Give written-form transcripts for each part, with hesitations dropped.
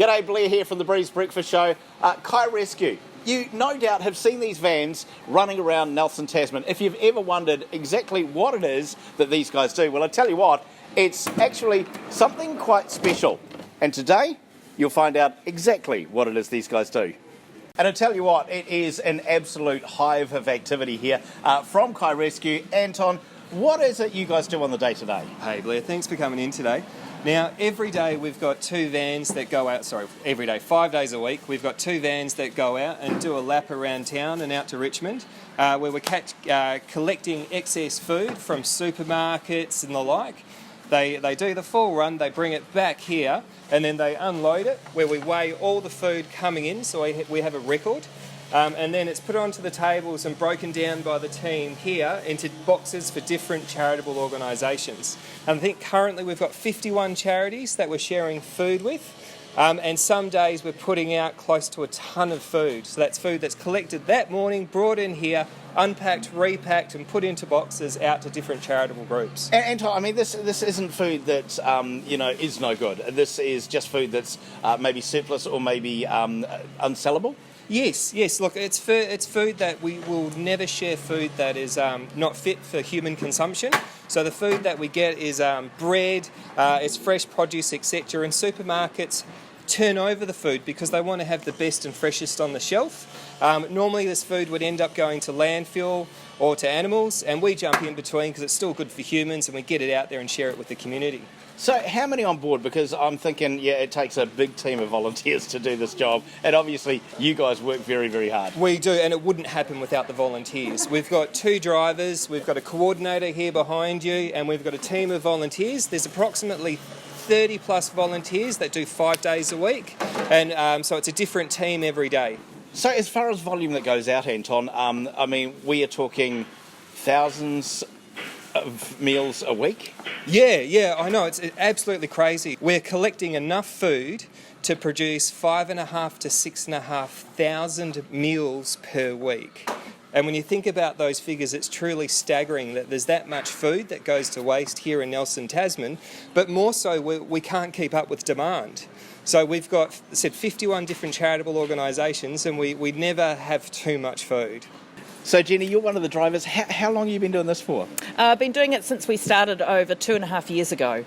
G'day, Blair here from the Breeze Breakfast Show. Kai Rescue. You no doubt have seen these vans running around Nelson Tasman. If you've ever wondered exactly what it is that these guys do, well, I tell you what, it's actually something quite special. And today, you'll find out exactly what it is these guys do. And I tell you what, it is an absolute hive of activity here from Kai Rescue. Anton, what is it you guys do on the day-to-day? Hey Blair, thanks for coming in today. Now, every day we've got two vans that go out, every day, 5 days a week, we've got two vans that go out and do a lap around town and out to Richmond, where we're collecting excess food from supermarkets and the like. They do the full run, they bring it back here, and then they unload it, where we weigh all the food coming in, so we have a record. And then it's put onto the tables and broken down by the team here into boxes for different charitable organisations. And I think currently we've got 51 charities that we're sharing food with. And some days we're putting out close to a tonne of food. So that's food that's collected that morning, brought in here, unpacked, repacked and put into boxes out to different charitable groups. And I mean, this isn't food that, is no good. This is just food that's maybe surplus or maybe unsellable? Yes. Look, it's food that we will never share food that is not fit for human consumption. So the food that we get is bread, it's fresh produce, etc. And supermarkets turn over the food because they want to have the best and freshest on the shelf. Normally this food would end up going to landfill or to animals, and we jump in between because it's still good for humans and we get it out there and share it with the community. So how many on board? Because I'm thinking, it takes a big team of volunteers to do this job, and obviously you guys work very, very hard. We do, and it wouldn't happen without the volunteers. We've got two drivers, we've got a coordinator here behind you, and we've got a team of volunteers. There's approximately 30 plus volunteers that do 5 days a week, and so it's a different team every day. So as far as volume that goes out, Anton, we are talking thousands of meals a week? Yeah, I know, it's absolutely crazy. We're collecting enough food to produce 5,500 to 6,500 meals per week. And when you think about those figures, it's truly staggering that there's that much food that goes to waste here in Nelson Tasman, but more so we can't keep up with demand. So we've got, 51 different charitable organisations, and we never have too much food. So Jenny, you're one of the drivers. How long have you been doing this for? I've been doing it since we started over 2.5 years ago.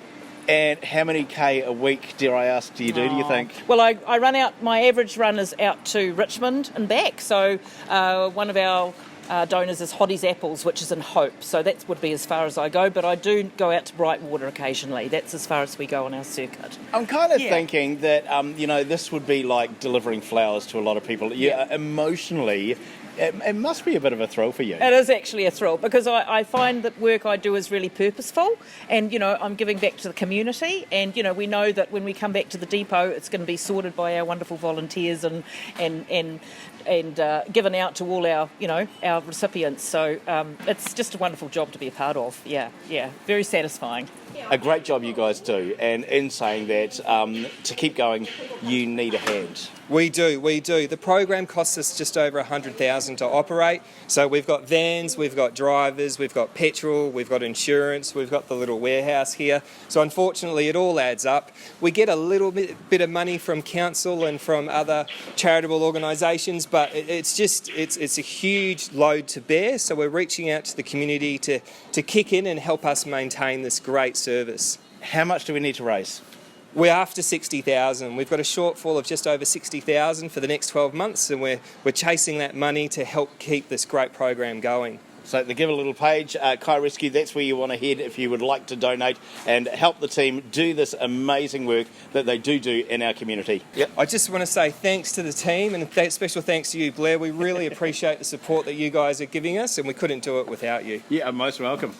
And how many K a week, dare I ask, do you you think? Well, I run out, my average run is out to Richmond and back. So one of our donors is Hoddie's Apples, which is in Hope. So that would be as far as I go, but I do go out to Brightwater occasionally. That's as far as we go on our circuit. I'm kind of thinking that, this would be like delivering flowers to a lot of people. Emotionally, it must be a bit of a thrill for you. It is actually a thrill because I find that work I do is really purposeful, and I'm giving back to the community, and we know that when we come back to the depot it's going to be sorted by our wonderful volunteers and given out to all our our recipients. So it's just a wonderful job to be a part of. Yeah, very satisfying. A great job you guys do, and in saying that, to keep going, you need a hand. We do. The program costs us just over $100,000 to operate. So we've got vans, we've got drivers, we've got petrol, we've got insurance, we've got the little warehouse here. So unfortunately, it all adds up. We get a little bit of money from council and from other charitable organisations, but it's a huge load to bear. So we're reaching out to the community to kick in and help us maintain this great service. How much do we need to raise? We're after 60,000. We've got a shortfall of just over 60,000 for the next 12 months, and we're chasing that money to help keep this great program going. So the Give a Little page, Kai Rescue, that's where you want to head if you would like to donate and help the team do this amazing work that they do in our community. Yep. I just want to say thanks to the team, and special thanks to you, Blair. We really appreciate the support that you guys are giving us, and we couldn't do it without you. Yeah, most welcome.